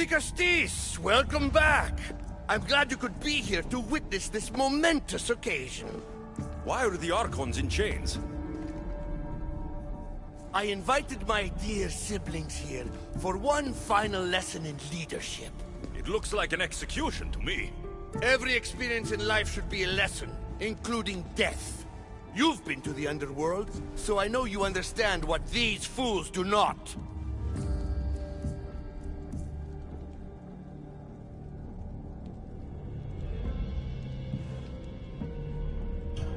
Vicastis, welcome back. I'm glad you could be here to witness this momentous occasion. Why are the Archons in chains? I invited my dear siblings here for one final lesson in leadership. It looks like an execution to me. Every experience in life should be a lesson, including death. You've been to the underworld, so I know you understand what these fools do not.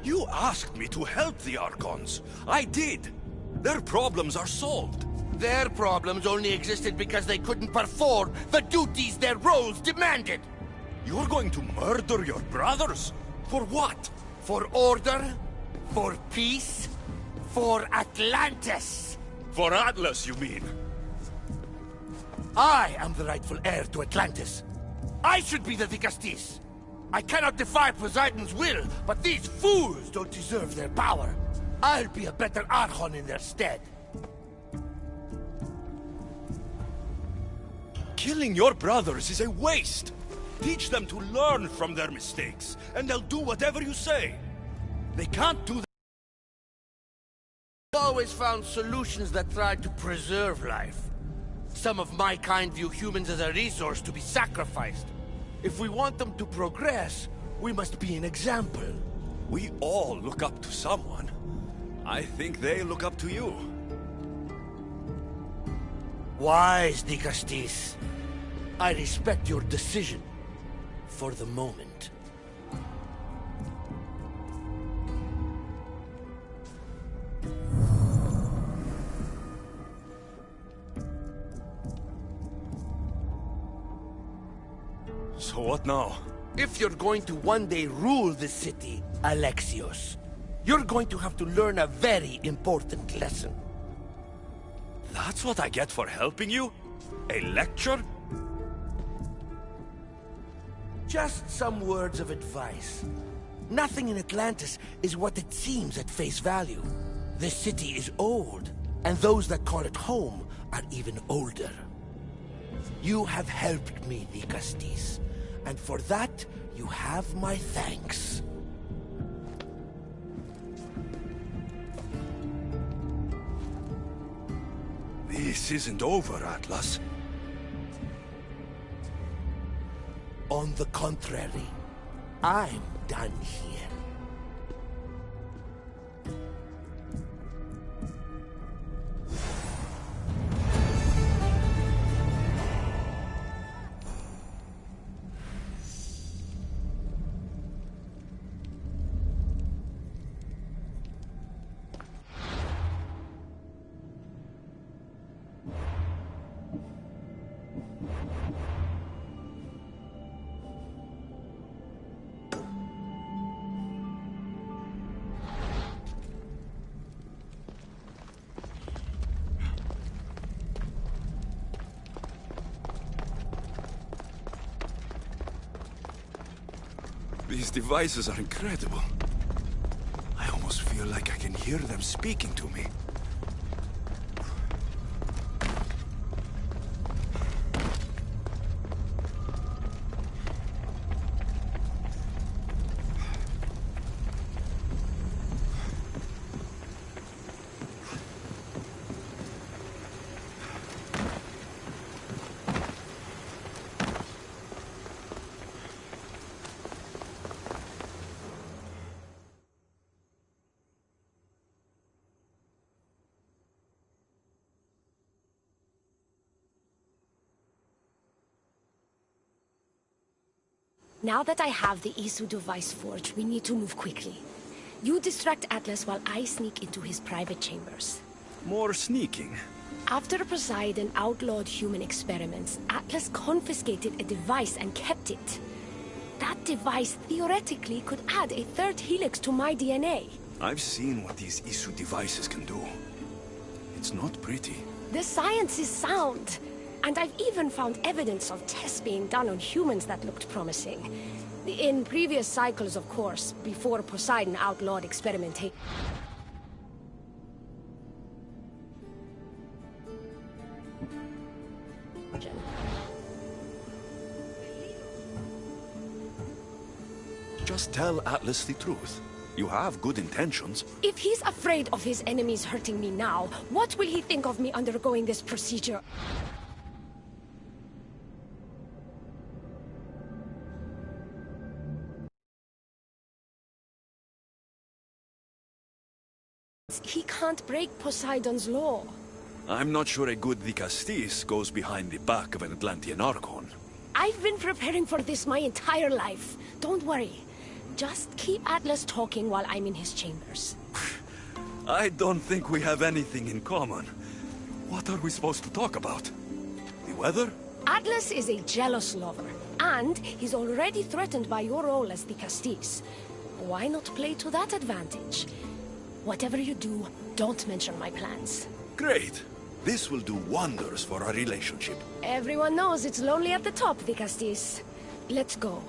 You asked me to help the Archons. I did. Their problems are solved. Their problems only existed because they couldn't perform the duties their roles demanded. You're going to murder your brothers? For what? For order, for peace, for Atlantis. For Atlas, you mean? I am the rightful heir to Atlantis. I should be the Vicastis. I cannot defy Poseidon's will, but these fools don't deserve their power. I'll be a better Archon in their stead. Killing your brothers is a waste. Teach them to learn from their mistakes, and they'll do whatever you say. They can't do that. I've always found solutions that try to preserve life. Some of my kind view humans as a resource to be sacrificed. If we want them to progress, we must be an example. We all look up to someone. I think they look up to you. Wise, Vicastis. I respect your decision. For the moment. So what now? If you're going to one day rule this city, Alexios, you're going to have to learn a very important lesson. That's what I get for helping you? A lecture? Just some words of advice. Nothing in Atlantis is what it seems at face value. This city is old, and those that call it home are even older. You have helped me, Vicastis, and for that, you have my thanks. This isn't over, Atlas. On the contrary, I'm done here. These devices are incredible. I almost feel like I can hear them speaking to me. Now that I have the Isu device forged, we need to move quickly. You distract Atlas while I sneak into his private chambers. More sneaking. After Poseidon outlawed human experiments, Atlas confiscated a device and kept it. That device theoretically could add a third helix to my DNA. I've seen what these Isu devices can do. It's not pretty. The science is sound. And I've even found evidence of tests being done on humans that looked promising. In previous cycles, of course, before Poseidon outlawed experimentation. Just tell Atlas the truth. You have good intentions. If he's afraid of his enemies hurting me now, what will he think of me undergoing this procedure? He can't break Poseidon's law. I'm not sure a good Dicastis goes behind the back of an Atlantean Archon. I've been preparing for this my entire life. Don't worry. Just keep Atlas talking while I'm in his chambers. I don't think we have anything in common. What are we supposed to talk about? The weather? Atlas is a jealous lover, and he's already threatened by your role as the Castis. Why not play to that advantage? Whatever you do, don't mention my plans. Great. This will do wonders for our relationship. Everyone knows it's lonely at the top, the Castis. Let's go.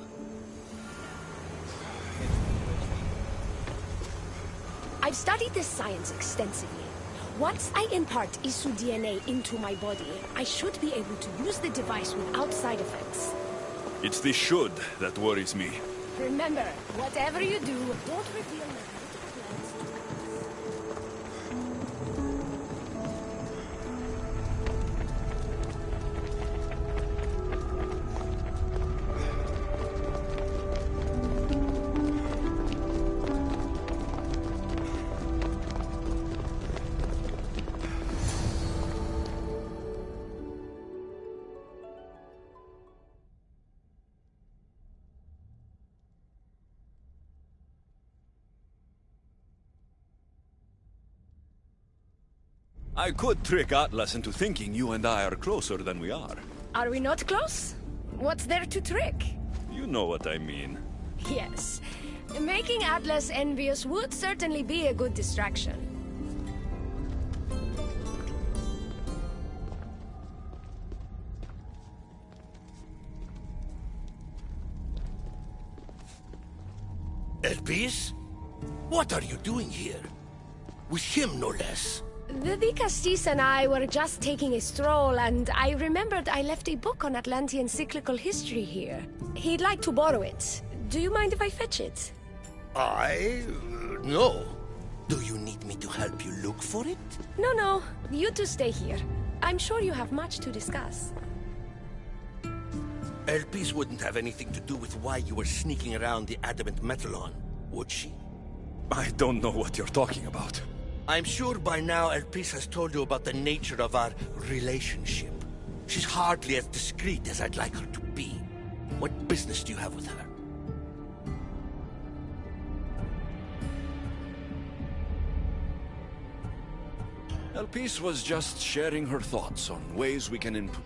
I've studied this science extensively. Once I impart Isu DNA into my body, I should be able to use the device without side effects. It's the should that worries me. Remember, whatever you do, don't reveal my plans to I could trick Atlas into thinking you and I are closer than we are. Are we not close? What's there to trick? You know what I mean. Yes. Making Atlas envious would certainly be a good distraction. Elpis? What are you doing here? With him, no less. The Castis and I were just taking a stroll, and I remembered I left a book on Atlantean cyclical history here. He'd like to borrow it. Do you mind if I fetch it? No. Do you need me to help you look for it? No. You two stay here. I'm sure you have much to discuss. Elpis wouldn't have anything to do with why you were sneaking around the adamant Metallon, would she? I don't know what you're talking about. I'm sure by now Elpis has told you about the nature of our relationship. She's hardly as discreet as I'd like her to be. What business do you have with her? Elpis was just sharing her thoughts on ways we can improve.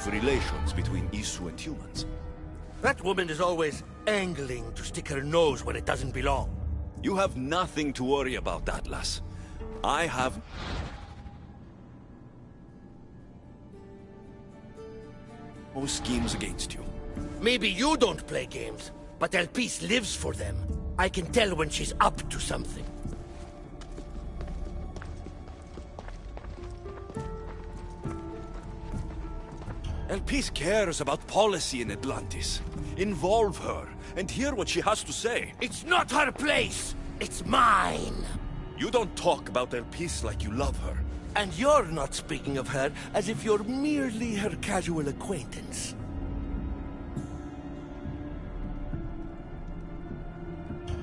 improve relations between Isu and humans. That woman is always angling to stick her nose where it doesn't belong. You have nothing to worry about, Atlas. I have... no schemes against you. Maybe you don't play games, but El Peace lives for them. I can tell when she's up to something. El Peace cares about policy in Atlantis. Involve her, and hear what she has to say. It's not her place! It's mine! You don't talk about El Peace like you love her. And you're not speaking of her as if you're merely her casual acquaintance.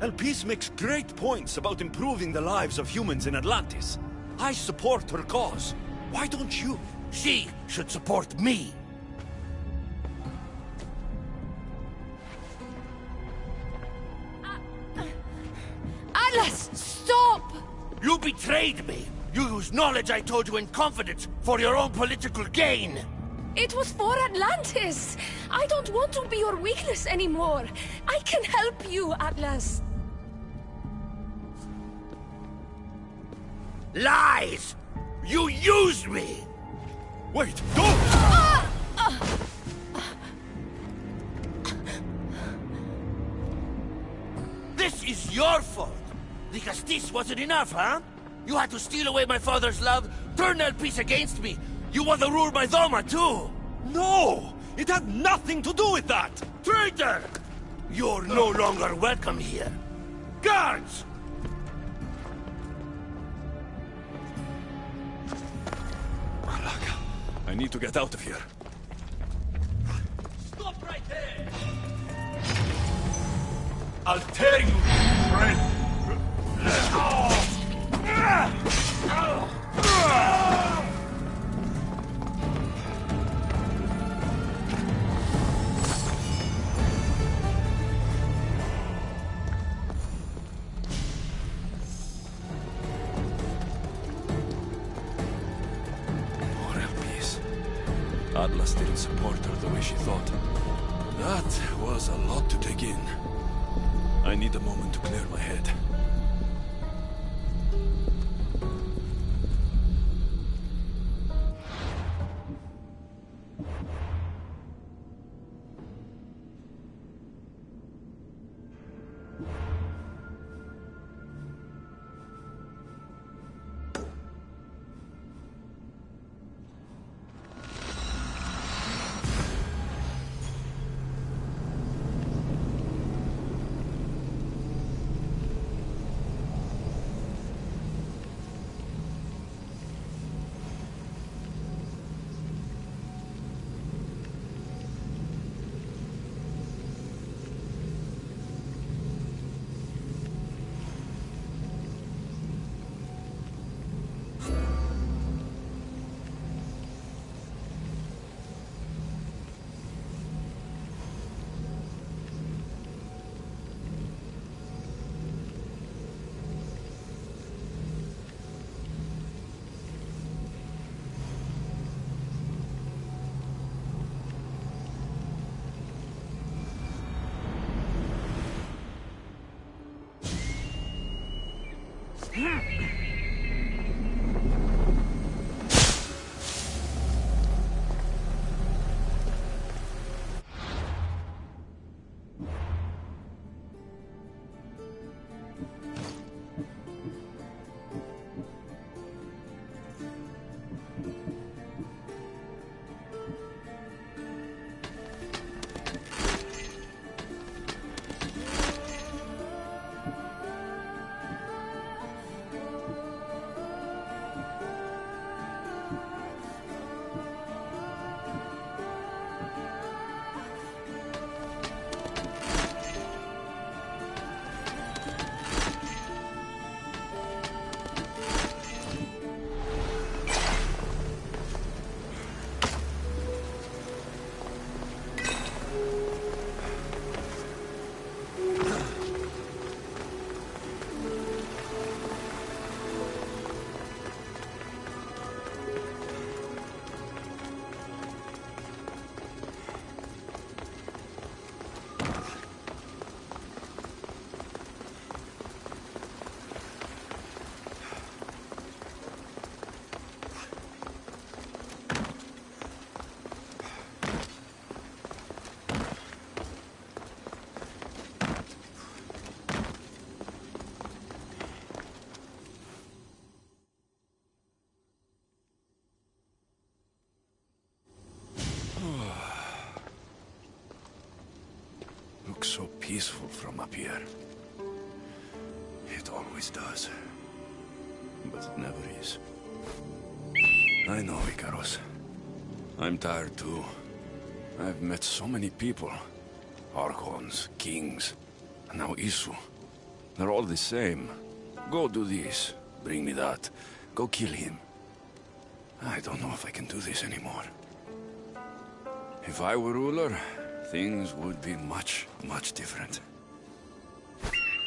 El Peace makes great points about improving the lives of humans in Atlantis. I support her cause. Why don't you? She should support me. Atlas, stop! You betrayed me! You used knowledge I told you in confidence for your own political gain! It was for Atlantis! I don't want to be your weakness anymore. I can help you, Atlas. Lies! You used me! Wait, don't! This is your fault! The Castis wasn't enough, huh? You had to steal away my father's love, turn El Peace against me. You want to rule my Doma, too! No! It had nothing to do with that! Traitor! You're no longer welcome here. Guards! Malaka, I need to get out of here. Stop right there! I'll tear you, friend! Atlas didn't support her the way she thought. That was a lot to take in. I need a moment to clear my head. looks so peaceful from up here. It always does. But it never is. I know, Icaros. I'm tired too. I've met so many people. Archons, kings, and now Isu. They're all the same. Go do this, bring me that. Go kill him. I don't know if I can do this anymore. If I were ruler, things would be much, much different.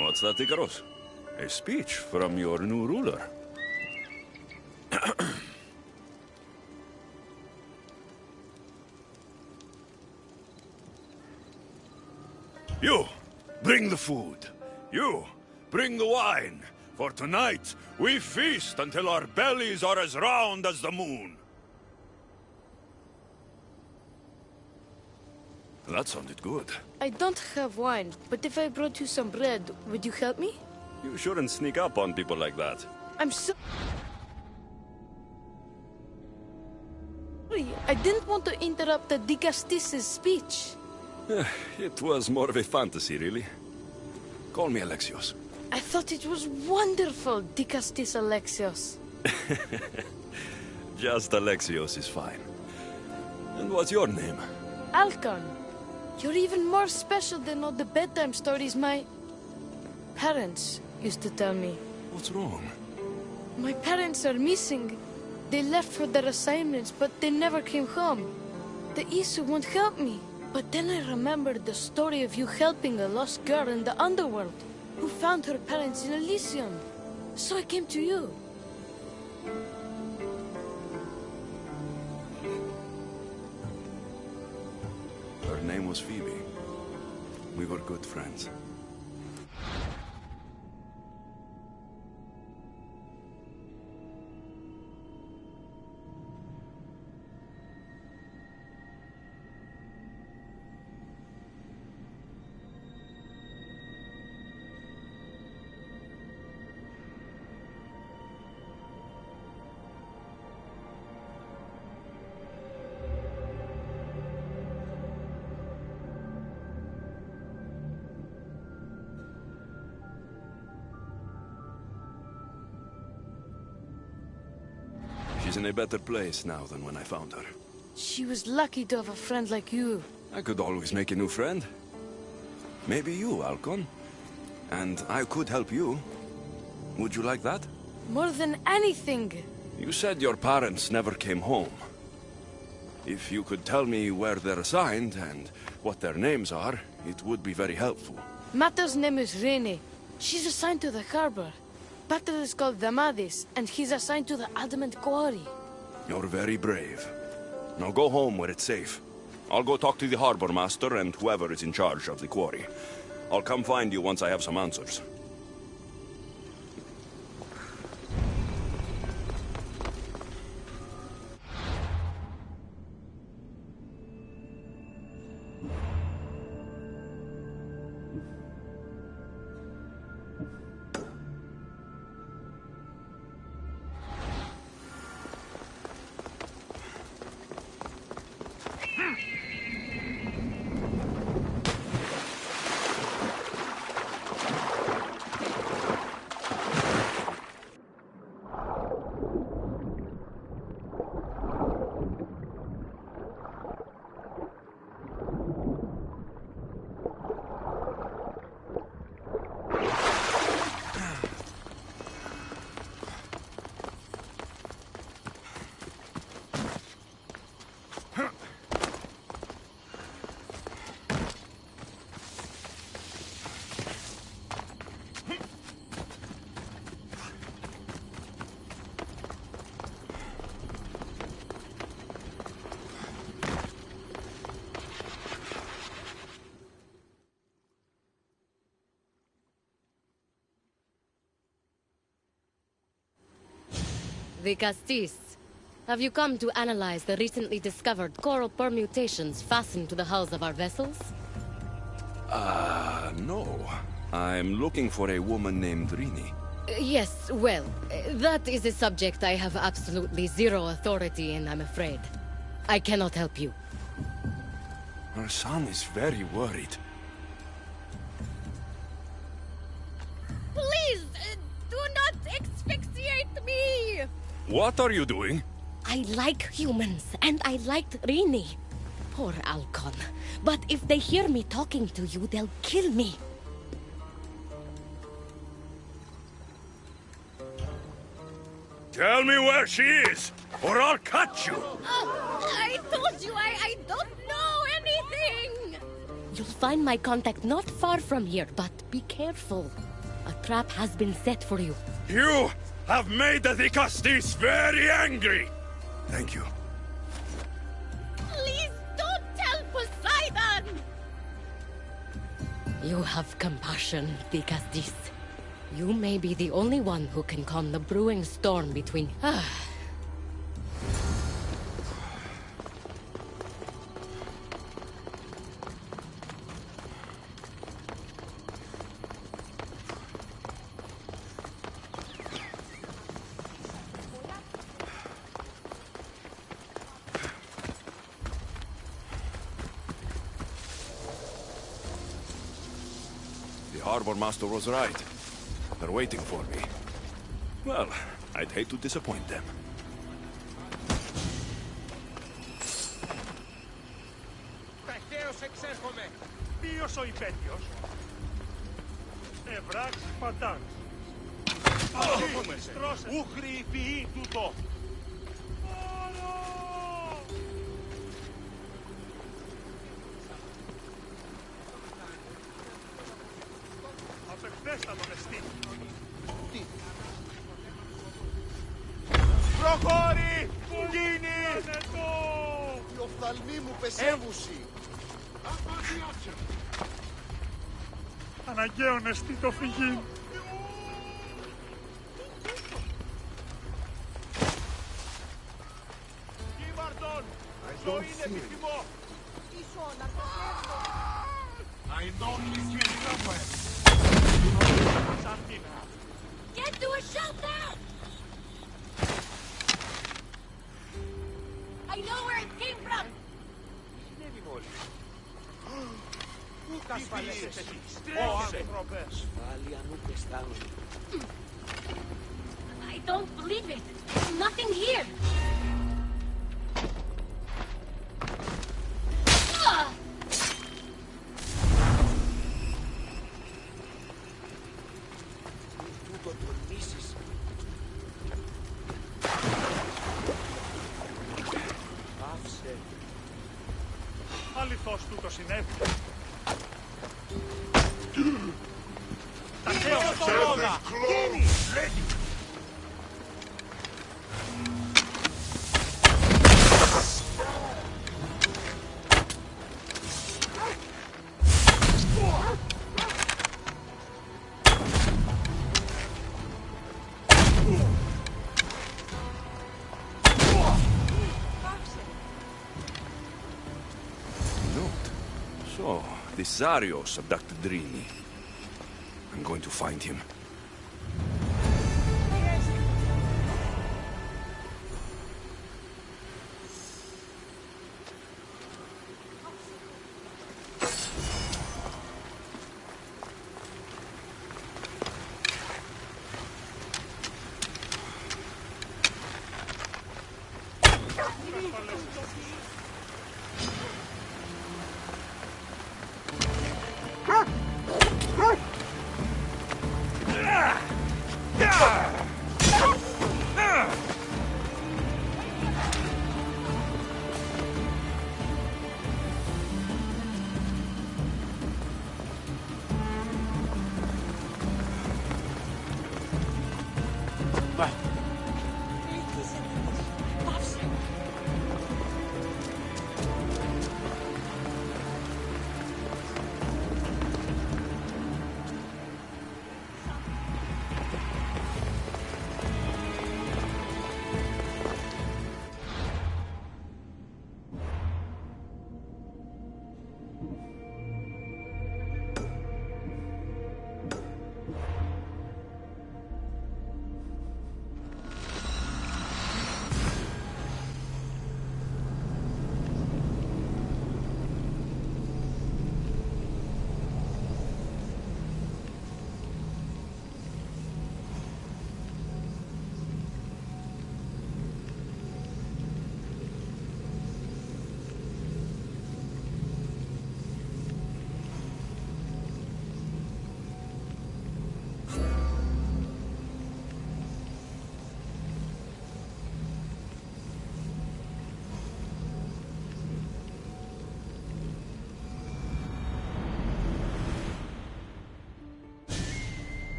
What's that, Icaros? A speech from your new ruler. You, bring the food. You, bring the wine. For tonight, we feast until our bellies are as round as the moon. That sounded good. I don't have wine, but if I brought you some bread, would you help me? You shouldn't sneak up on people like that. I'm sorry. I didn't want to interrupt the Dicastis' speech. It was more of a fantasy, really. Call me Alexios. I thought it was wonderful, Dicastis Alexios. Just Alexios is fine. And what's your name? Alcon, you're even more special than all the bedtime stories my parents used to tell me. What's wrong? My parents are missing. They left for their assignments, but they never came home. The Isu won't help me. But then I remembered the story of you helping a lost girl in the underworld, who found her parents in Elysium. So I came to you. Her name was Phoebe. We were good friends. She's in a better place now than when I found her. She was lucky to have a friend like you. I could always make a new friend. Maybe you, Alcon. And I could help you. Would you like that? More than anything. You said your parents never came home. If you could tell me where they're assigned and what their names are, it would be very helpful. Mata's name is Rene. She's assigned to the harbor. Pater is called Damadis, and he's assigned to the Adamant Quarry. You're very brave. Now go home where it's safe. I'll go talk to the harbor master and whoever is in charge of the quarry. I'll come find you once I have some answers. The Castis. Have you come to analyze the recently discovered coral permutations fastened to the hulls of our vessels? No. I'm looking for a woman named Rini. Yes, well, that is a subject I have absolutely zero authority in, I'm afraid. I cannot help you. Her son is very worried. me! What are you doing? I like humans, and I liked Rini. Poor Alcon. But if they hear me talking to you, they'll kill me. Tell me where she is, or I'll cut you! I told you I don't know anything! You'll find my contact not far from here, but be careful. A trap has been set for you. You have made the Castis very angry! Thank you. Please don't tell Poseidon! You have compassion, Castis. You may be the only one who can calm the brewing storm between... The harbor master was right. They're waiting for me. Well, I'd hate to disappoint them. Ταχαίως εξέρχομαι. Ποιος ο υπέτειος? Ευράξ πατάς. Στρώσε. Ούχρη υφηή τούτο. Απευθέστατον εστί. Προχώρη! Γίνει! Οι οφθαλμοί μου πεσέβουσι. Αναγκαίον εστί το φυγήν. Κίμαρτον! Ζω είναι επιθυμό! I don't listen somewhere. Σαρτίνα. Get to a shelter! I know where it came from! Συνέβη μόλις. Πού κασφαλέσαι εσείς? Ω άνθρωπες. Πάλι ανού πεστάνουν. I don't believe it! There's nothing here! Τούτο τολμήσεις. Άφησε. Αληθώς τούτο συνέβη. Ταχαίως το ρόδα! Γίνει! Note. So, this Zarios abducted Drini. I'm going to find him.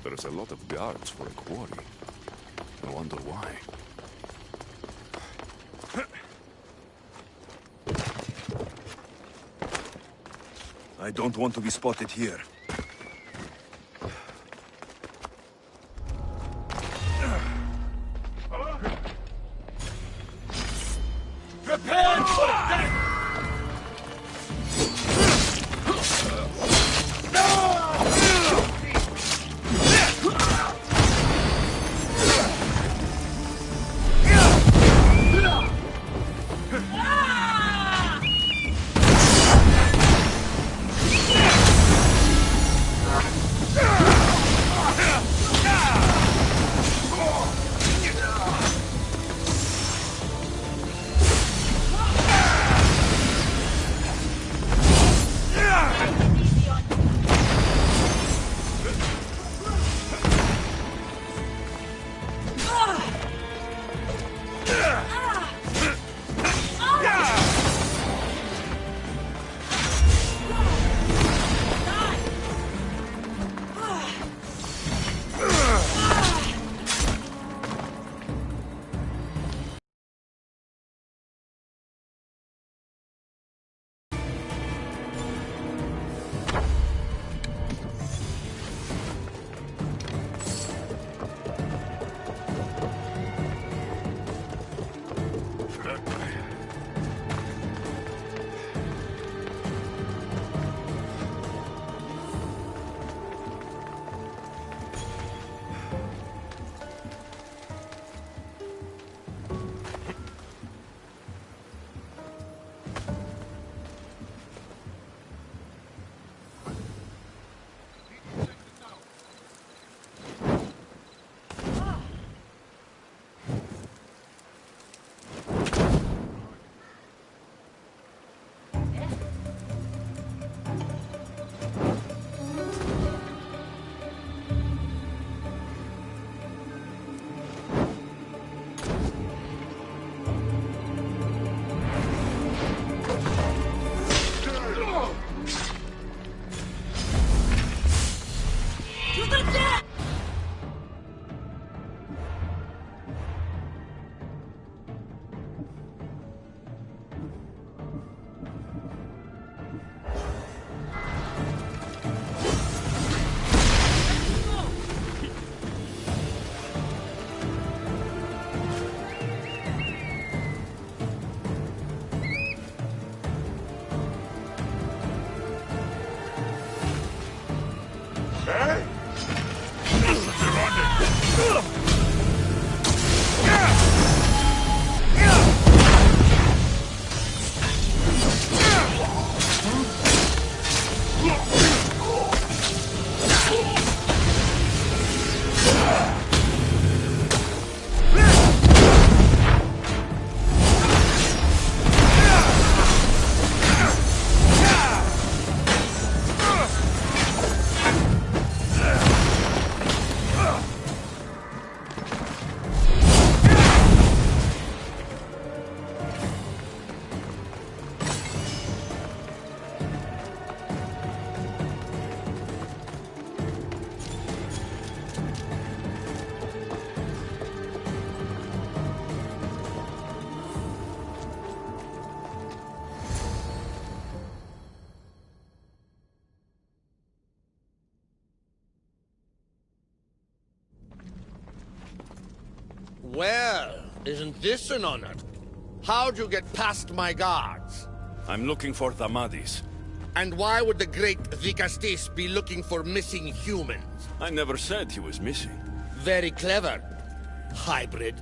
There's a lot of guards for a quarry. I wonder why. I don't want to be spotted here. Prepare for death! Well, isn't this an honor? How'd you get past my guards? I'm looking for Thamadis. And why would the great Vicastis be looking for missing humans? I never said he was missing. Very clever. Hybrid.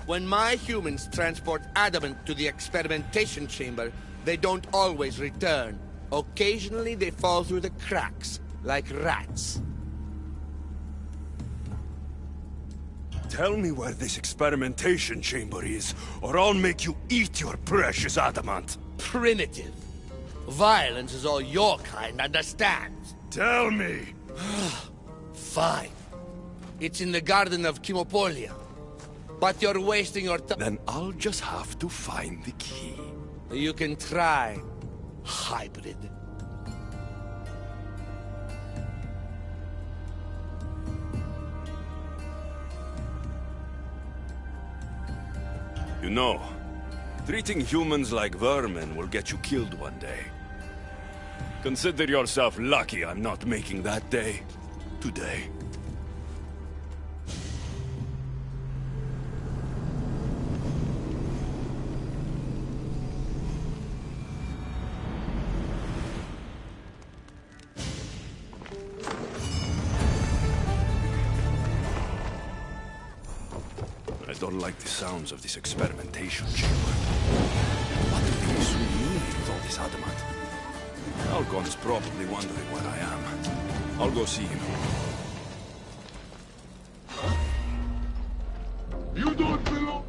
When my humans transport adamant to the experimentation chamber, they don't always return. Occasionally they fall through the cracks, like rats. Tell me where this experimentation chamber is, or I'll make you eat your precious adamant. Primitive. Violence is all your kind understands. Tell me! Fine. It's in the garden of Kimopolia. But you're wasting your time. Then I'll just have to find the key. You can try, hybrid. You know, treating humans like vermin will get you killed one day. Consider yourself lucky I'm not making that day today. I don't like the sounds of this experimentation chamber. What do the Isu mean with all this adamant? Algon's probably wondering where I am. I'll go see him. You don't belong.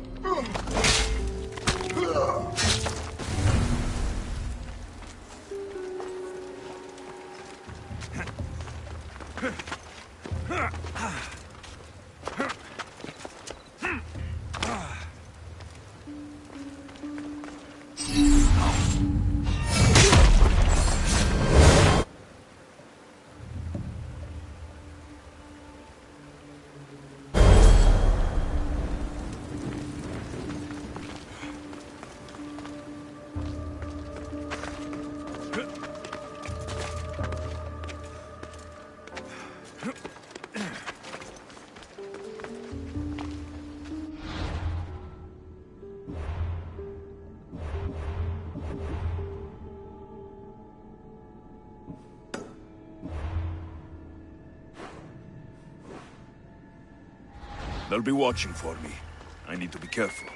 They'll be watching for me. I need to be careful.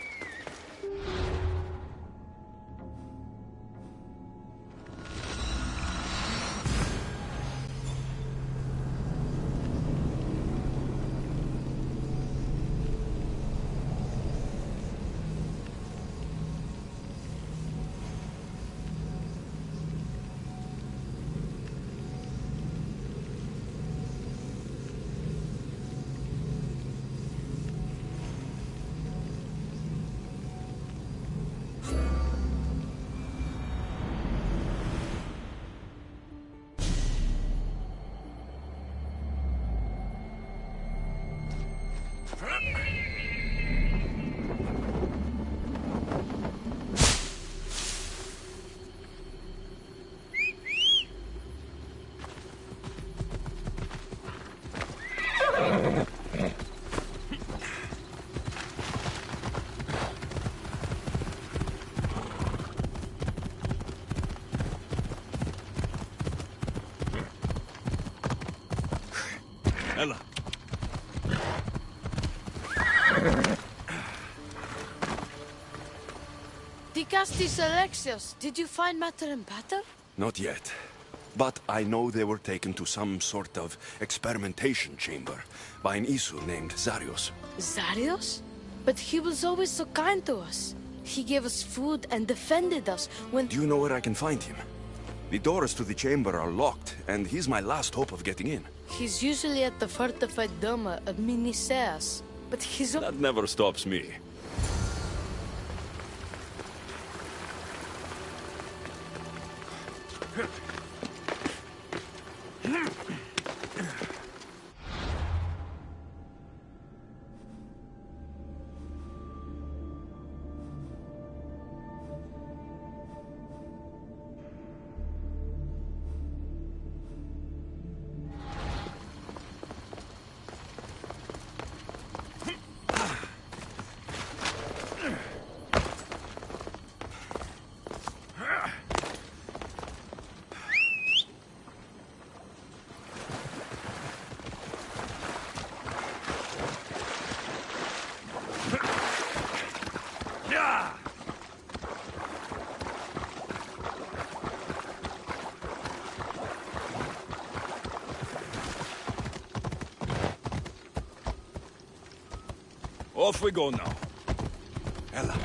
Ella. Dicastis Alexios, did you find matter and patter? Not yet. But I know they were taken to some sort of experimentation chamber by an Isu named Zarios. Zarios? But he was always so kind to us. He gave us food and defended us when... Do you know where I can find him? The doors to the chamber are locked, and he's my last hope of getting in. He's usually at the fortified Doma of Miniseas, but he's... That never stops me. Off we go now. Ella.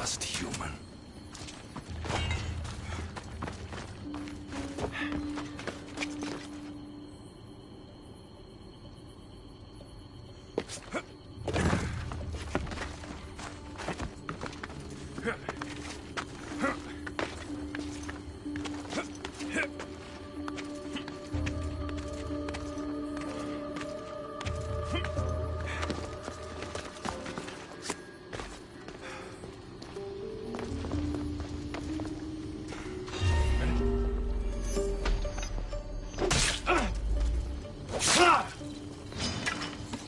last human.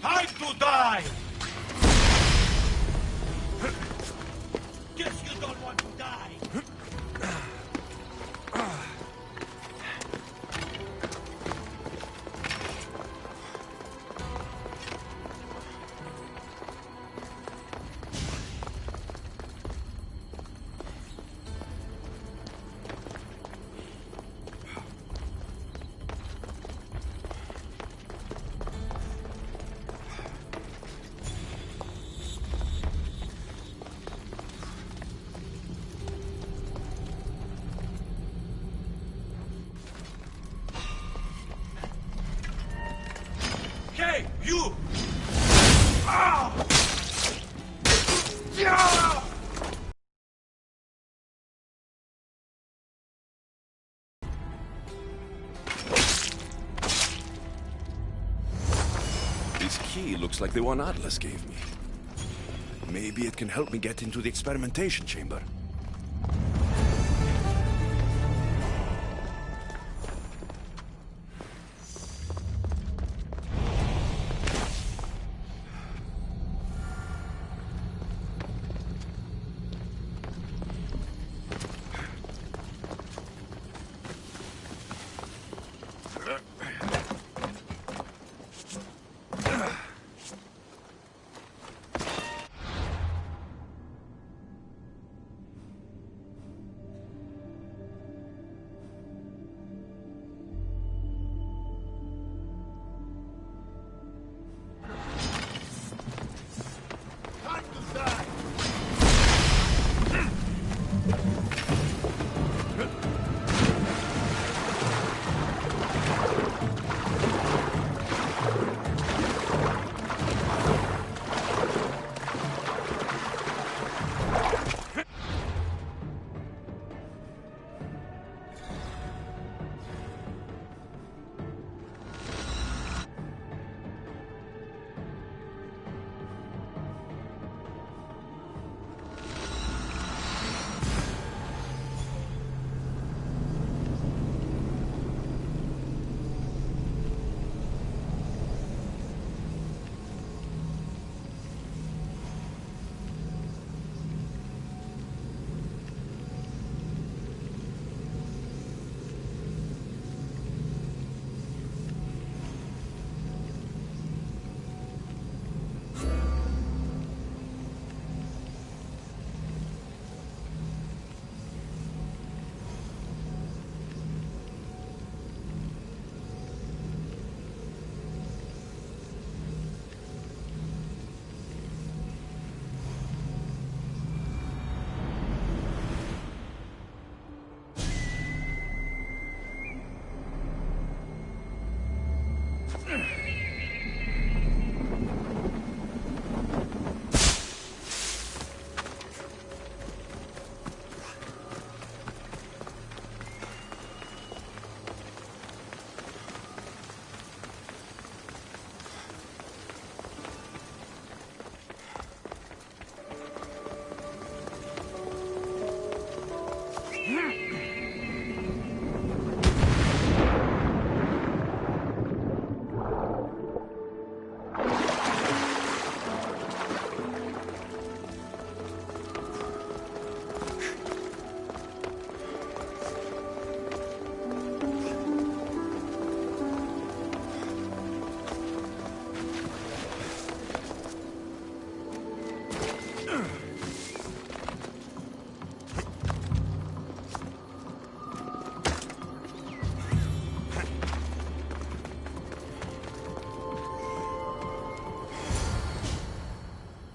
Time to die! Guess you don't want to die! Hey, you! Ah! Yeah! This key looks like the one Atlas gave me. Maybe it can help me get into the experimentation chamber.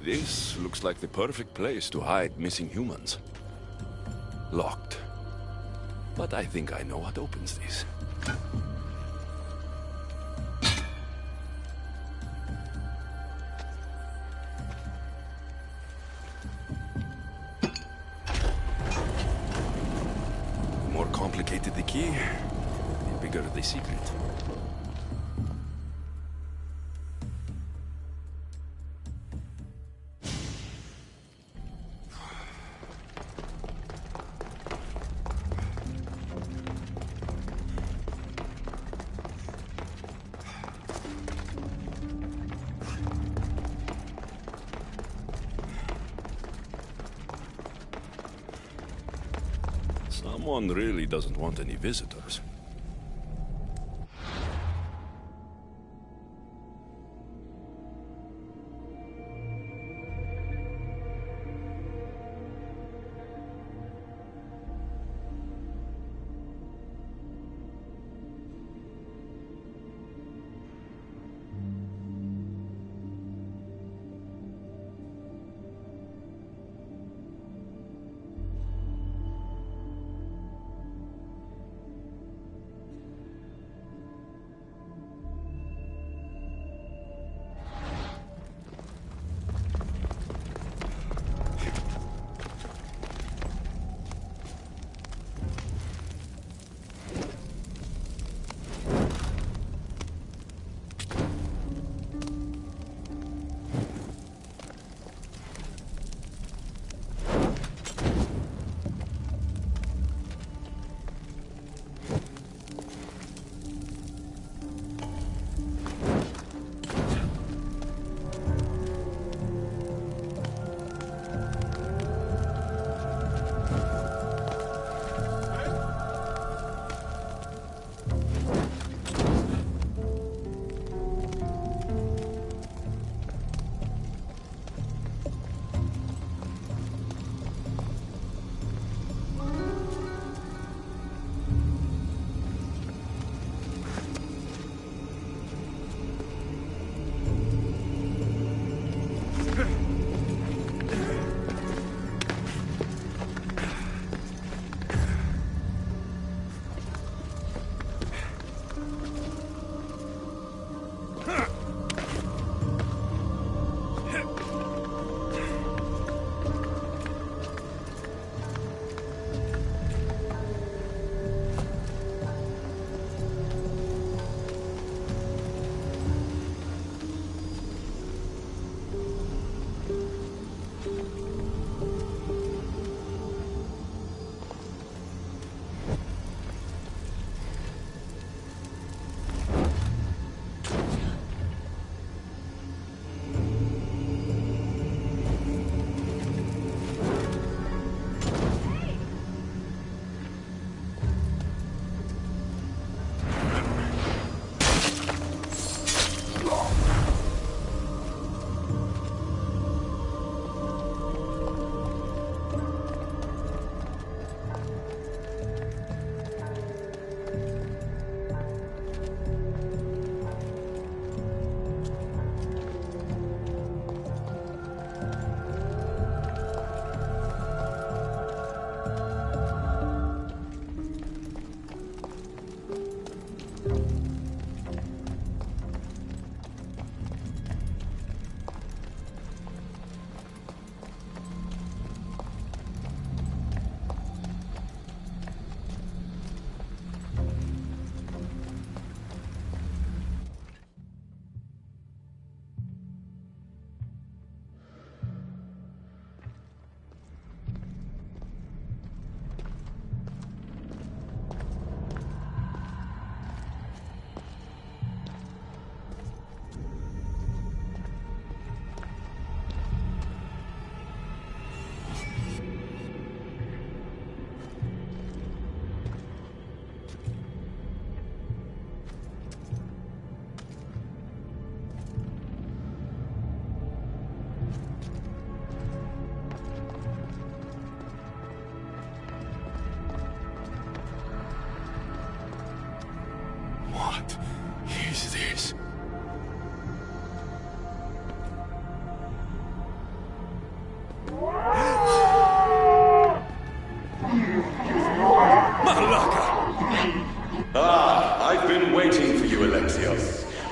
This looks like the perfect place to hide missing humans. Locked. But I think I know what opens these. The more complicated the key, the bigger the secret. Someone really doesn't want any visitors.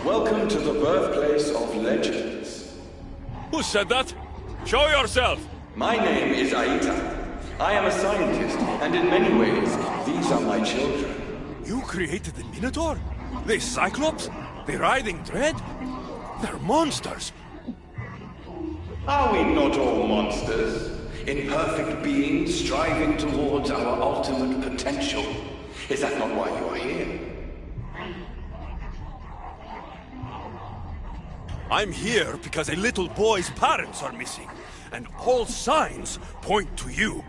Welcome to the birthplace of legends. Who said that? Show yourself! My name is Aita. I am a scientist, and in many ways, these are my children. You created the Minotaur? The Cyclops? The Riding Dread? They're monsters! Are we not all monsters? Imperfect beings striving towards our ultimate potential. Is that not why you are here? I'm here because a little boy's parents are missing, and all signs point to you.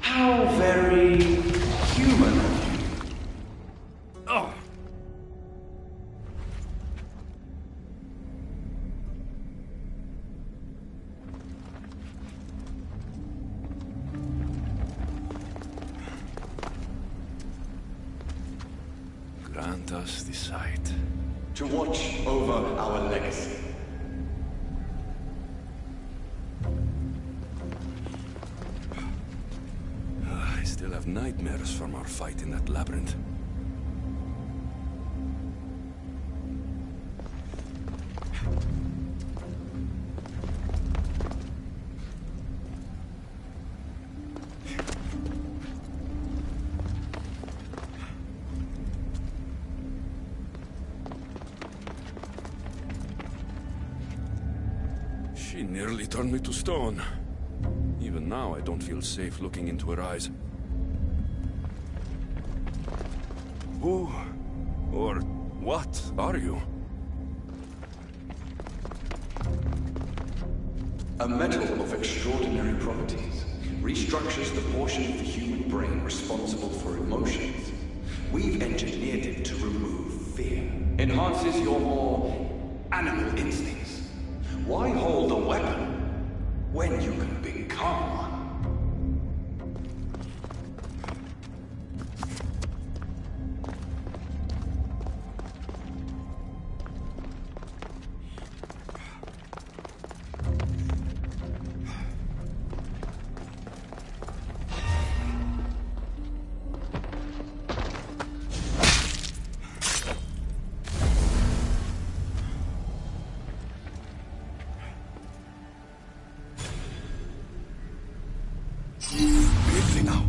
How very human of you. Oh. Grant us the sight. To watch over our legacy. I still have nightmares from our fight in that labyrinth. She nearly turned me to stone. Even now, I don't feel safe looking into her eyes. Who or what are you? A metal of extraordinary properties. Restructures the portion of the human brain responsible for emotions. We've engineered it to remove fear. Enhances your more animal instincts. Why hold a weapon when you can become one? Quickly now.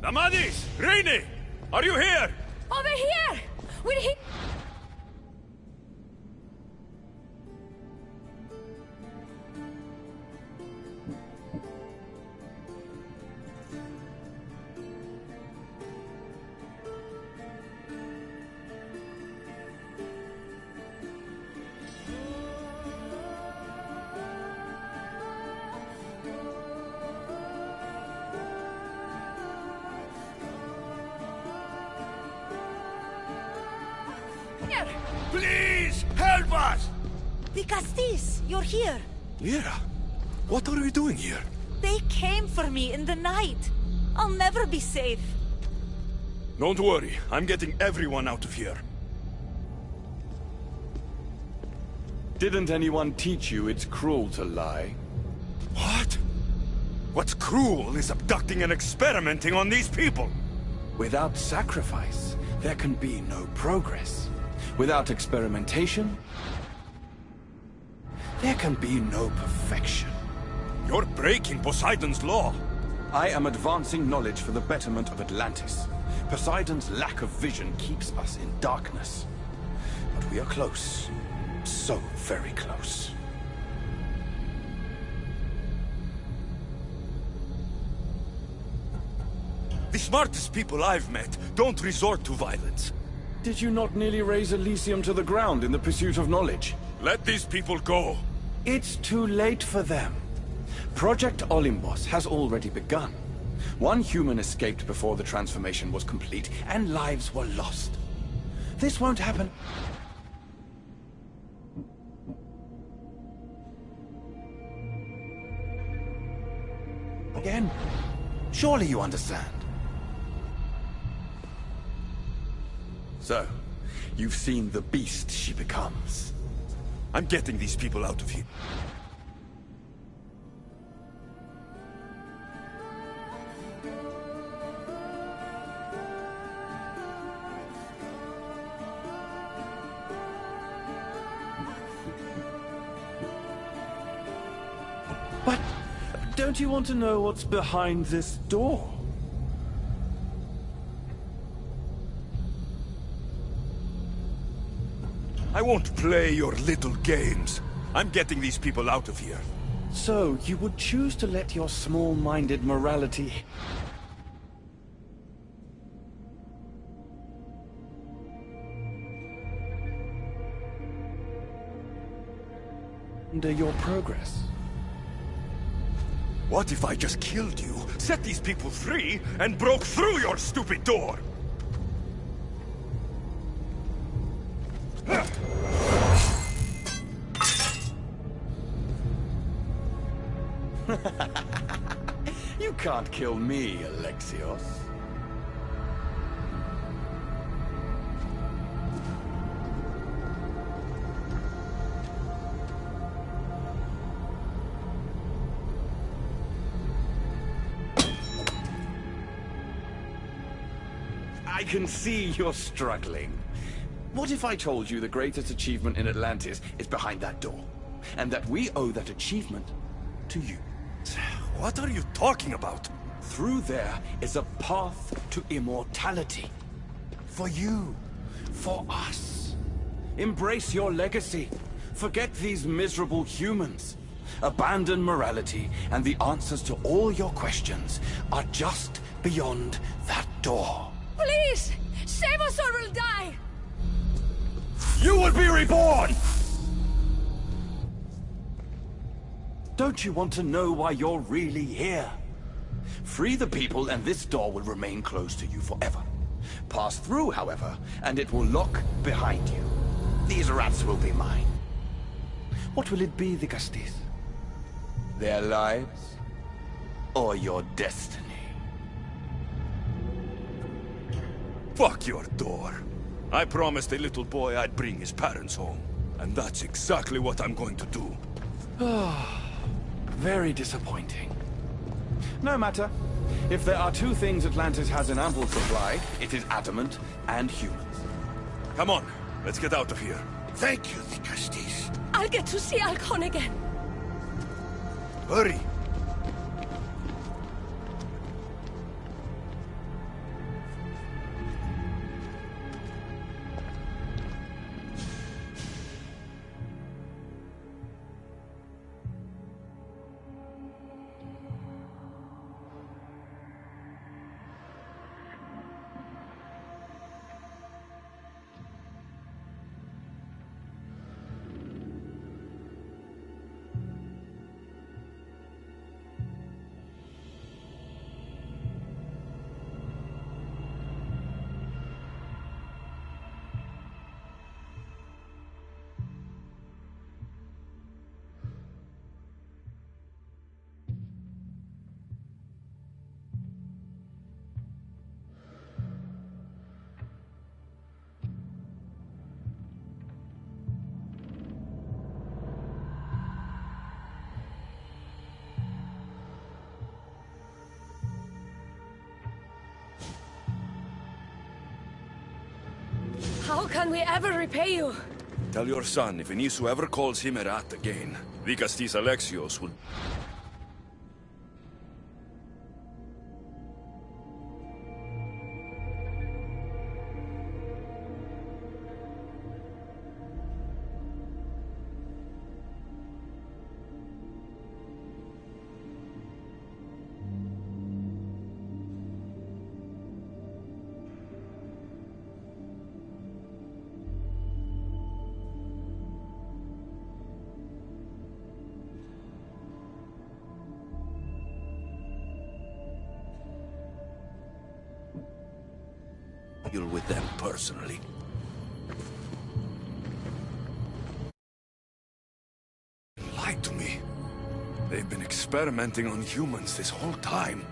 Amadis! Rainy! Are you here? Over here! We're here! Please, help was! The Castis, you're here. Lyra, what are you doing here? They came for me in the night. I'll never be safe. Don't worry, I'm getting everyone out of here. Didn't anyone teach you it's cruel to lie? What? What's cruel is abducting and experimenting on these people. Without sacrifice, there can be no progress. Without experimentation, there can be no perfection. You're breaking Poseidon's law. I am advancing knowledge for the betterment of Atlantis. Poseidon's lack of vision keeps us in darkness. But we are close. So very close. The smartest people I've met don't resort to violence. Did you not nearly raise Elysium to the ground in the pursuit of knowledge? Let these people go. It's too late for them. Project Olympus has already begun. One human escaped before the transformation was complete, and lives were lost. This won't happen. Again. Surely you understand. So, You've seen the beast she becomes. I'm getting these people out of here. But don't you want to know what's behind this door? I won't play your little games. I'm getting these people out of here. So, you would choose to let your small-minded morality hinder your progress? What if I just killed you, set these people free, and broke through your stupid door? You can't kill me, Alexios. I can see you're struggling. What if I told you the greatest achievement in Atlantis is behind that door, and that we owe that achievement to you? What are you talking about? Through there is a path to immortality. For you. For us. Embrace your legacy. Forget these miserable humans. Abandon morality, and the answers to all your questions are just beyond that door. Please! Save us or we'll die! You will be reborn! Don't you want to know why you're really here? Free the people and this door will remain closed to you forever. Pass through, however, and it will lock behind you. These rats will be mine. What will it be, the Castis? Their lives? Or your destiny? Fuck your door. I promised a little boy I'd bring his parents home. And that's exactly what I'm going to do. Very disappointing. No matter. If there are two things Atlantis has in ample supply, it is adamant and humans. Come on, let's get out of here. Thank you, the Castis. I'll get to see Alcon again. Hurry! can we ever repay you? Tell your son if Inisu ever calls him a rat again, Vicastis Alexios will... deal with them personally. Lied to me. They've been experimenting on humans this whole time.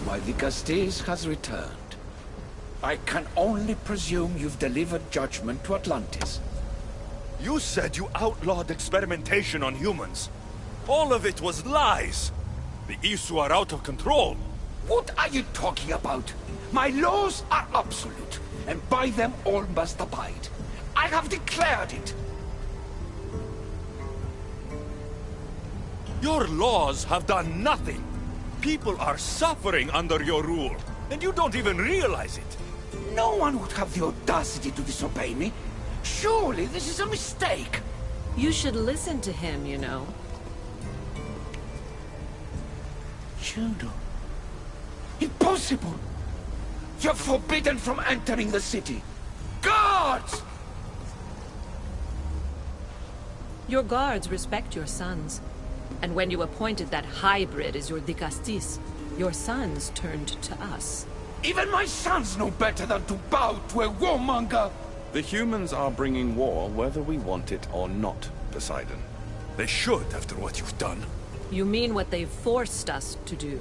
My Vicastis has returned. I can only presume you've delivered judgment to Atlantis. You said you outlawed experimentation on humans. All of it was lies. The Isu are out of control. What are you talking about? My laws are absolute, and by them all must abide. I have declared it. Your laws have done nothing. People are suffering under your rule, and you don't even realize it. No one would have the audacity to disobey me. Surely this is a mistake. You should listen to him, you know. Juno. Impossible! You're forbidden from entering the city. Guards! Your guards respect your sons. And when you appointed that hybrid as your Dicastis, your sons turned to us. Even my sons know better than to bow to a warmonger! The humans are bringing war whether we want it or not, Poseidon. They should, after what you've done. You mean what they've forced us to do.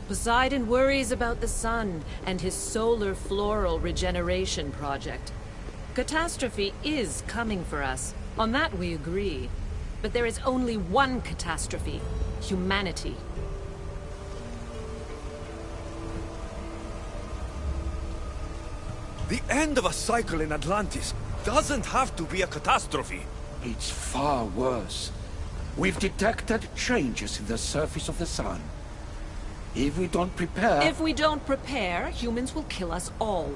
Poseidon worries about the sun and his solar floral regeneration project. Catastrophe is coming for us. On that we agree. But there is only one catastrophe: humanity. The end of a cycle in Atlantis doesn't have to be a catastrophe. It's far worse. We've detected changes in the surface of the sun. If we don't prepare... If we don't prepare, humans will kill us all.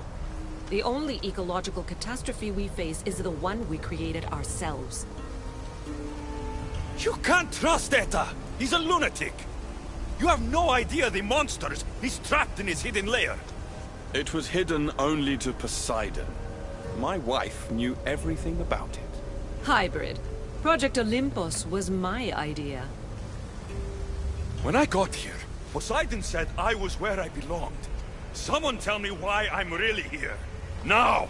The only ecological catastrophe we face is the one we created ourselves. You can't trust Eta! He's a lunatic! You have no idea the monsters he's trapped in his hidden lair. It was hidden only to Poseidon. My wife knew everything about it. Hybrid. Project Olympus was my idea. When I got here, Poseidon said I was where I belonged. Someone tell me why I'm really here. Now!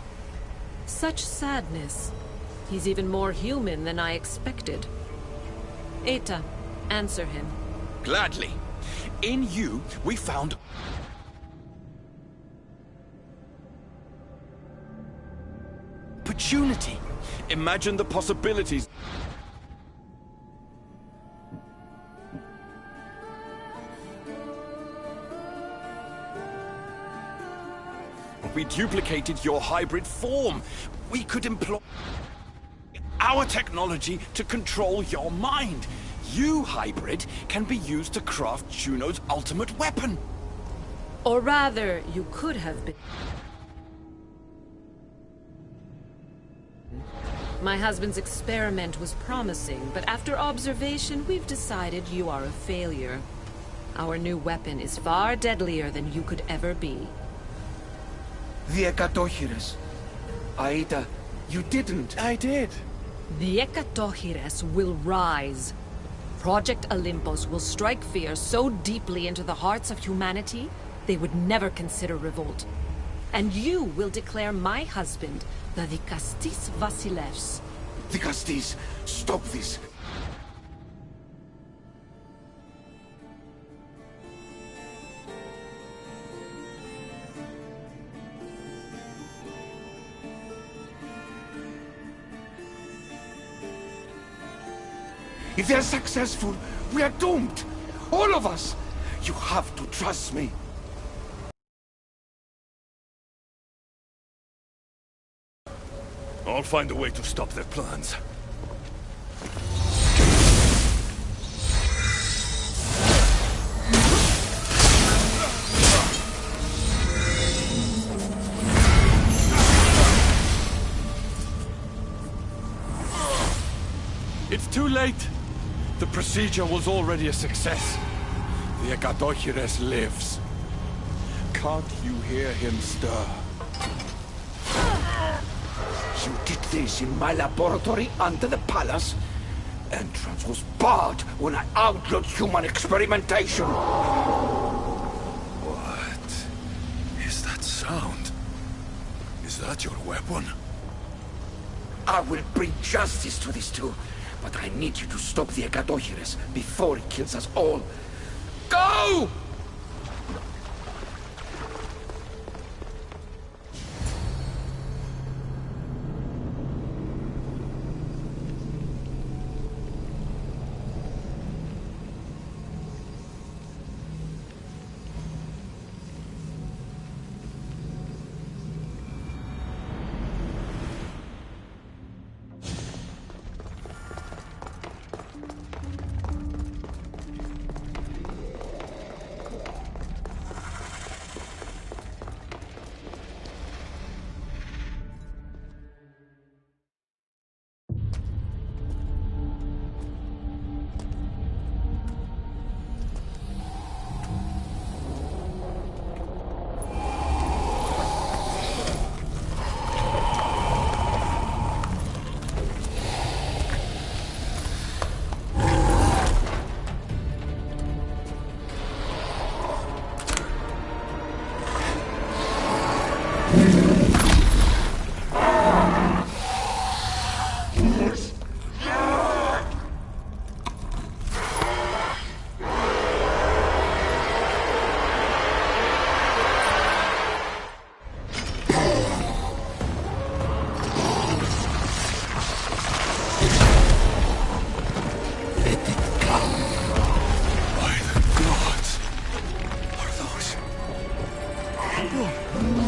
Such sadness. He's even more human than I expected. Eta, answer him. Gladly. In you, we found... opportunity. Imagine the possibilities. We duplicated your hybrid form. We could employ our technology to control your mind. You, hybrid, can be used to craft Juno's ultimate weapon. Or rather, you could have been. My husband's experiment was promising, but after observation, we've decided you are a failure. Our new weapon is far deadlier than you could ever be. The Ekatochires. Aida, you didn't. I did. The Ekatochires will rise. Project Olympus will strike fear so deeply into the hearts of humanity, they would never consider revolt. And you will declare my husband the Vikastis Vasilevs. Vikastis, stop this. If they're successful, we are doomed. All of us. You have to trust me. I'll find a way to stop their plans. It's too late. The procedure was already a success. The Ekatochires lives. Can't you hear him stir? You did this in my laboratory under the palace. Entrance was barred when I outlawed human experimentation. What is that sound? Is that your weapon? I will bring justice to these two, but I need you to stop the Ekatochires before it kills us all. Go!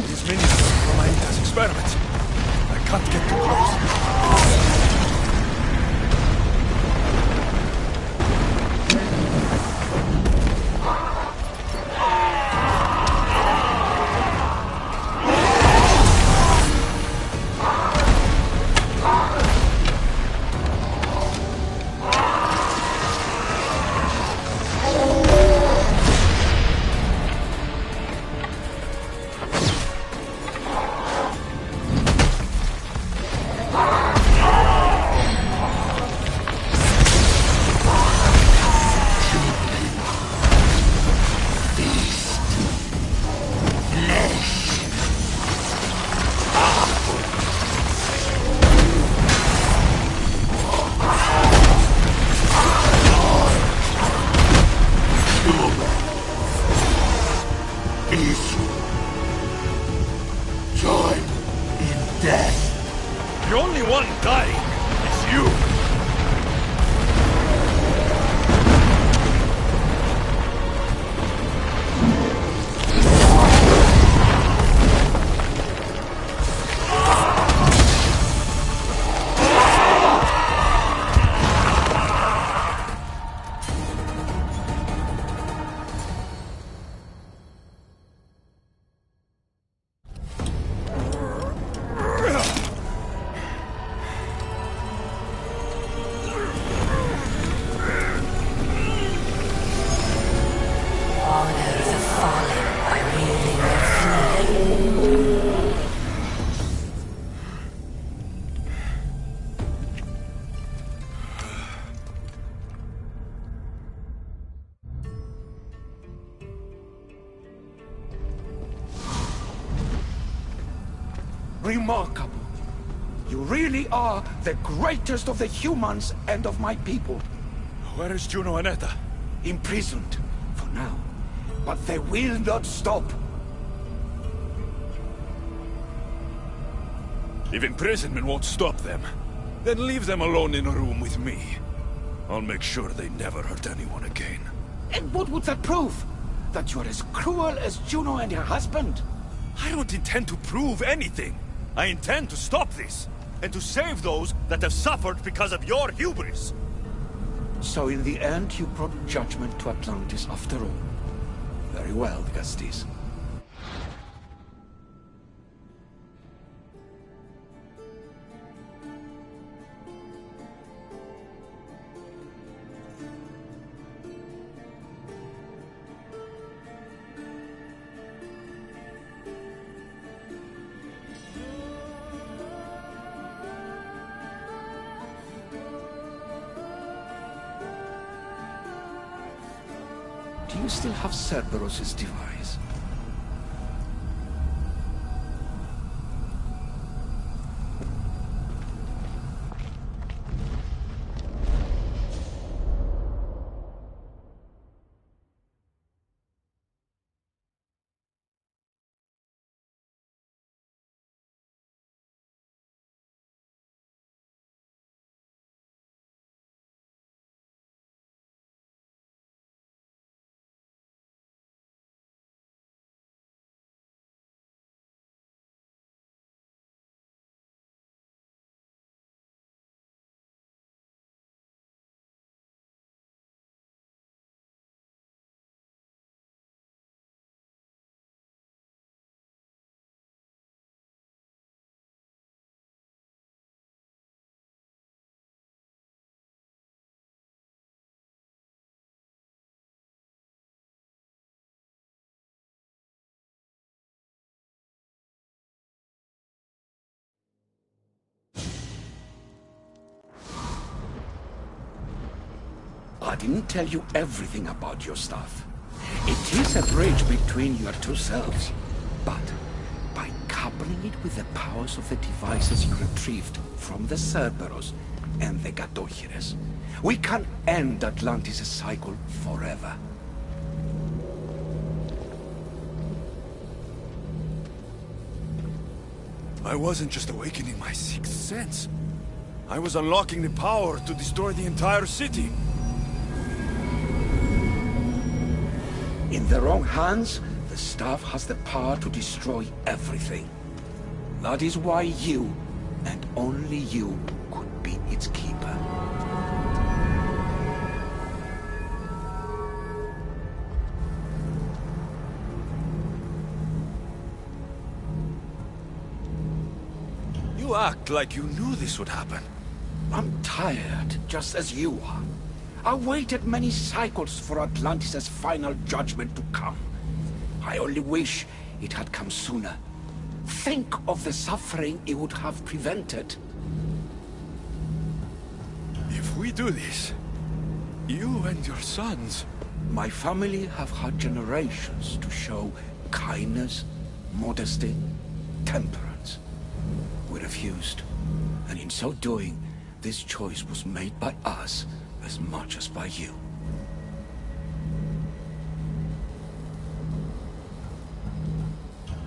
These minions are my experiment. I can't get too close. The only one dying is you! Remarkable. You really are the greatest of the humans and of my people. Where is Juno and Etta? Imprisoned, for now. But they will not stop. If imprisonment won't stop them, then leave them alone in a room with me. I'll make sure they never hurt anyone again. And what would that prove? That you're as cruel as Juno and her husband? I don't intend to prove anything. I intend to stop this, and to save those that have suffered because of your hubris. So in the end, you brought judgment to Atlantis after all. Very well, Gastis. Do you still have Cerberus' device? I didn't tell you everything about your stuff. It is a bridge between your two selves. But by coupling it with the powers of the devices you retrieved from the Cerberus and the Gatohires, we can end Atlantis' cycle forever. I wasn't just awakening my sixth sense. I was unlocking the power to destroy the entire city. In the wrong hands, the staff has the power to destroy everything. That is why you, and only you, could be its keeper. You act like you knew this would happen. I'm tired, just as you are. I waited many cycles for Atlantis' final judgment to come. I only wish it had come sooner. Think of the suffering it would have prevented. If we do this, you and your sons... My family have had generations to show kindness, modesty, temperance. We refused, and in so doing, this choice was made by us as much as by you.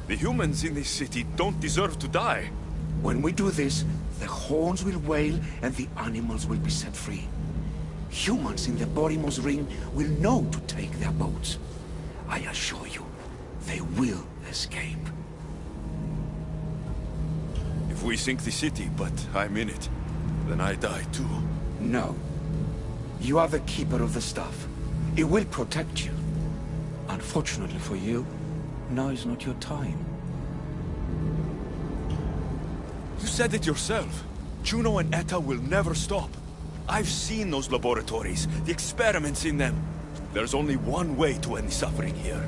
The humans in this city don't deserve to die. When we do this, the horns will wail and the animals will be set free. Humans in the Borimos Ring will know to take their boats. I assure you, they will escape. If we sink the city, but I'm in it, then I die too. No. You are the keeper of the staff. It will protect you. Unfortunately for you, now is not your time. You said it yourself. Juno and Etta will never stop. I've seen those laboratories, the experiments in them. There's only one way to end the suffering here.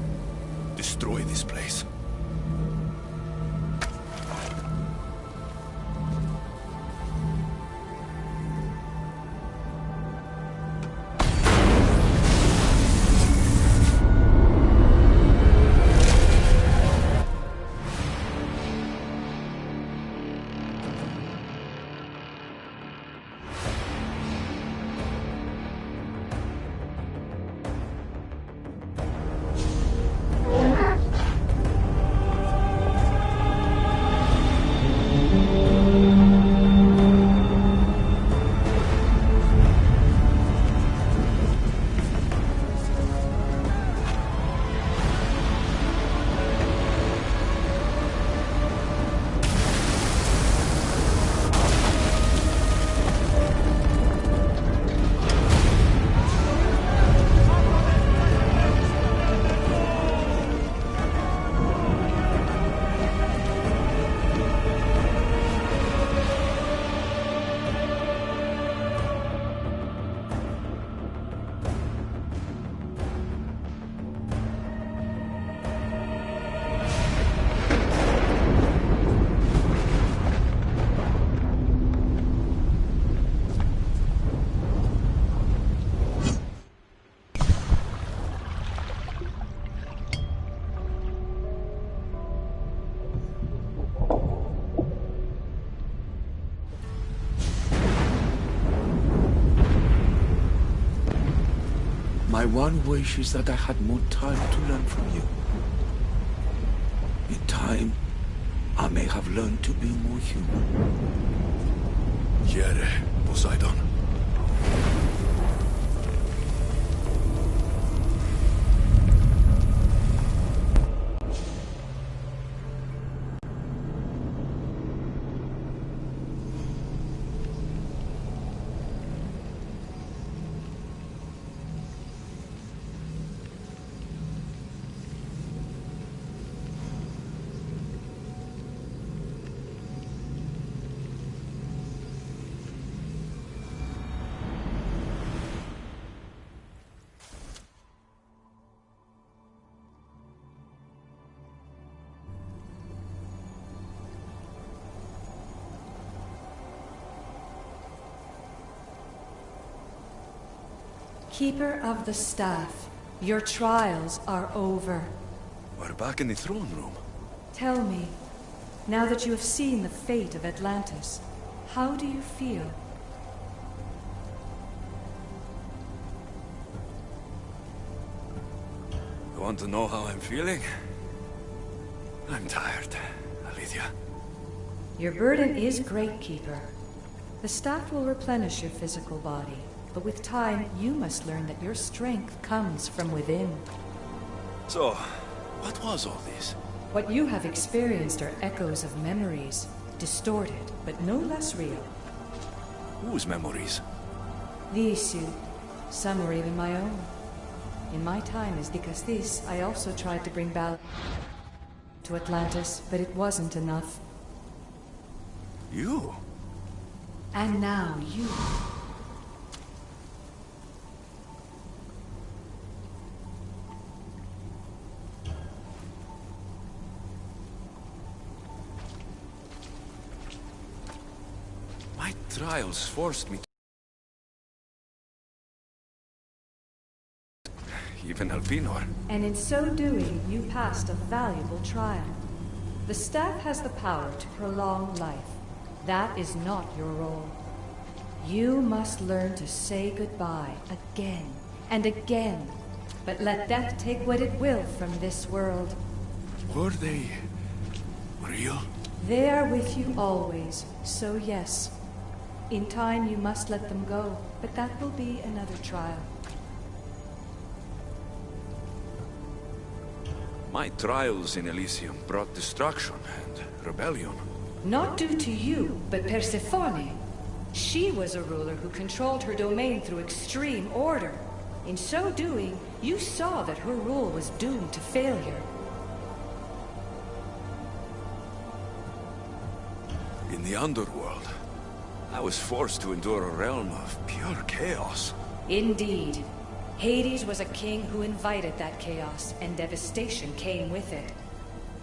Destroy this place. My one wish is that I had more time to learn from you. In time, I may have learned to be more human. Here, Poseidon. Keeper of the Staff, your trials are over. We're back in the throne room. Tell me, now that you have seen the fate of Atlantis, how do you feel? You want to know how I'm feeling? I'm tired, Alethea. Your burden is great, Keeper. The staff will replenish your physical body, but with time, you must learn that your strength comes from within. So, what was all this? What you have experienced are echoes of memories, distorted, but no less real. Whose memories? These two, some were even my own. In my time as Dicastis, I also tried to bring balance to Atlantis, but it wasn't enough. You? And now you. My trials forced me to... Even Alpinor. And in so doing, you passed a valuable trial. The staff has the power to prolong life. That is not your role. You must learn to say goodbye again and again, but let death take what it will from this world. Were they... real? They are with you always, so yes. In time you must let them go, but that will be another trial. My trials in Elysium brought destruction and rebellion. Not due to you, but Persephone. She was a ruler who controlled her domain through extreme order. In so doing, you saw that her rule was doomed to failure. In the underworld, I was forced to endure a realm of pure chaos. Indeed. Hades was a king who invited that chaos, and devastation came with it.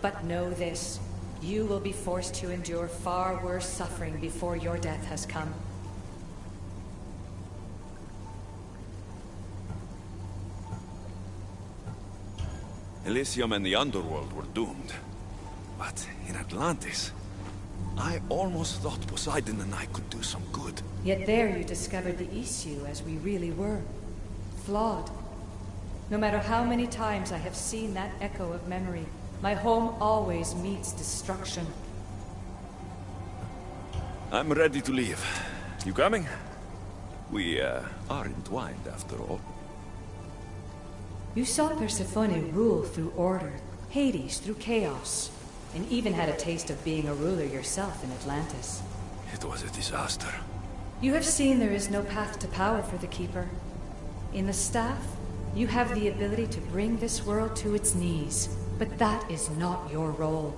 But know this, you will be forced to endure far worse suffering before your death has come. Elysium and the underworld were doomed. But in Atlantis, I almost thought Poseidon and I could do some good. Yet there you discovered the issue as we really were. Flawed. No matter how many times I have seen that echo of memory, my home always meets destruction. I'm ready to leave. You coming? We, are entwined after all. You saw Persephone rule through order, Hades through chaos, and even had a taste of being a ruler yourself in Atlantis. It was a disaster. You have seen there is no path to power for the Keeper. In the staff, you have the ability to bring this world to its knees, but that is not your role.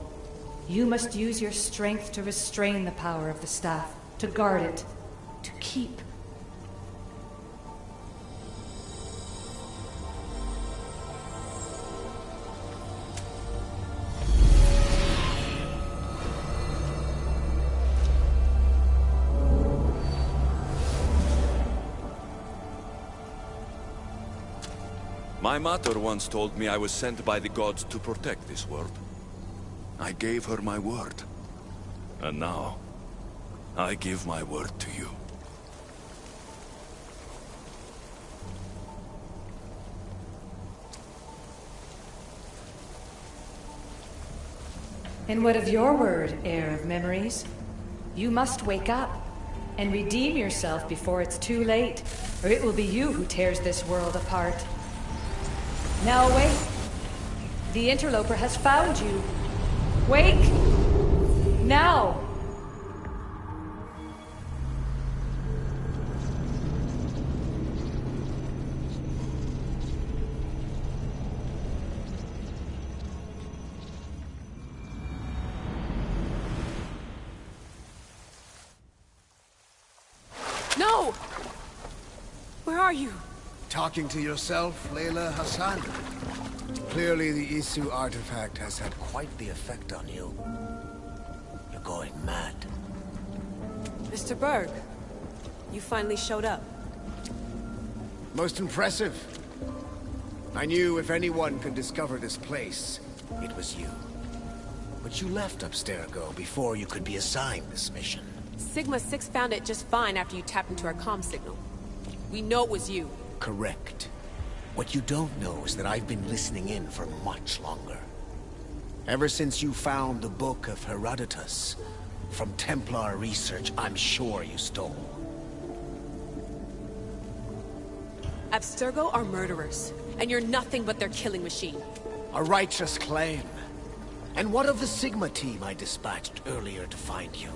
You must use your strength to restrain the power of the staff, to guard it, to keep. My mother once told me I was sent by the gods to protect this world. I gave her my word. And now, I give my word to you. And what of your word, heir of memories? You must wake up and redeem yourself before it's too late, or it will be you who tears this world apart. Now awake! The interloper has found you. Wake! Now! No! Where are you? Talking to yourself, Layla Hassan? Clearly the Isu artifact has had quite the effect on you. You're going mad. Mr. Berg, you finally showed up. Most impressive. I knew if anyone could discover this place, it was you. But you left Abstergo before you could be assigned this mission. Sigma 6 found it just fine after you tapped into our comm signal. We know it was you. Correct. What you don't know is that I've been listening in for much longer. Ever since you found the Book of Herodotus, from Templar research I'm sure you stole. Abstergo are murderers, and you're nothing but their killing machine. A righteous claim. And what of the Sigma team I dispatched earlier to find you?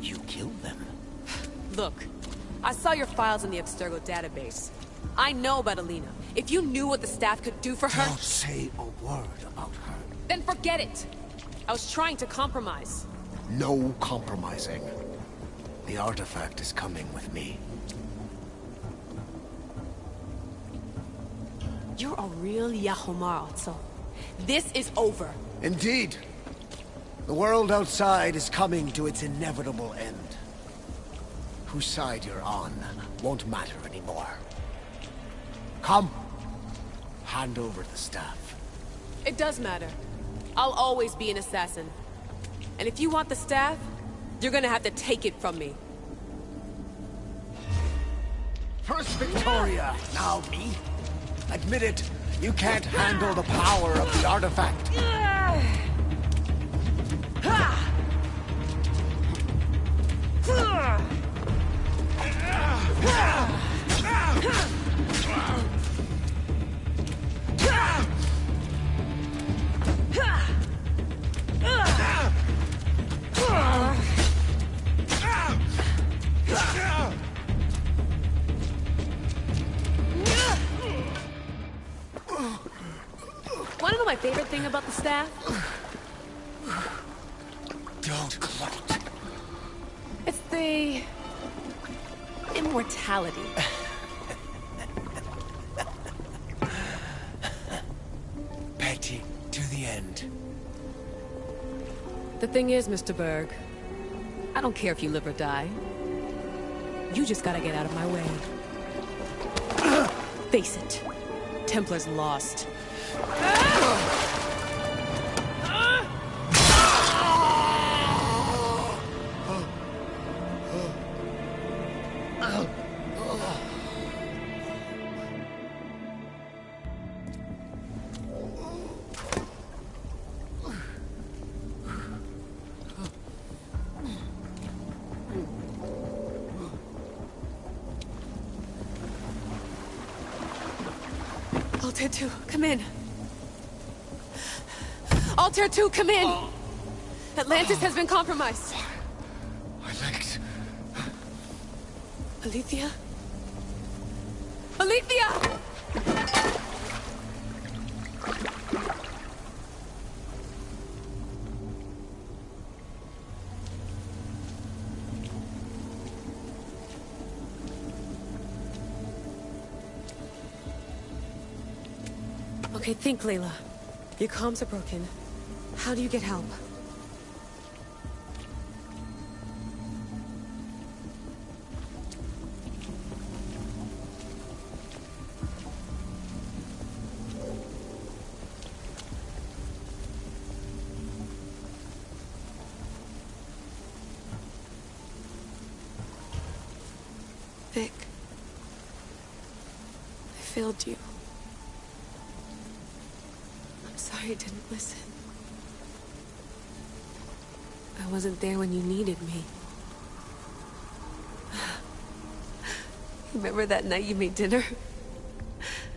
You killed them. Look, I saw your files in the Abstergo database. I know about Alina. If you knew what the staff could do for her... Don't say a word about her. Then forget it! I was trying to compromise. No compromising. The artifact is coming with me. You're a real Yahomar, Otso. This is over. Indeed. The world outside is coming to its inevitable end. Whose side you're on won't matter anymore. Come. Hand over the staff. It does matter. I'll always be an assassin. And if you want the staff, you're gonna have to take it from me. First Victoria, now me. Admit it, you can't handle the power of the artifact. Wanna know my favorite thing about the staff? Don't gloat. It's the... immortality. Petty to the end. The thing is, Mr. Berg, I don't care if you live or die. You just gotta get out of my way. Face it, Templar's lost. Altair 2, come in. Altair 2, come in! Atlantis has been compromised. My legs. Alethea? Alethea! Okay, think, Layla. Your comms are broken. How do you get help? Vic, I failed you. I'm sorry I didn't listen. I wasn't there when you needed me. Remember that night you made dinner?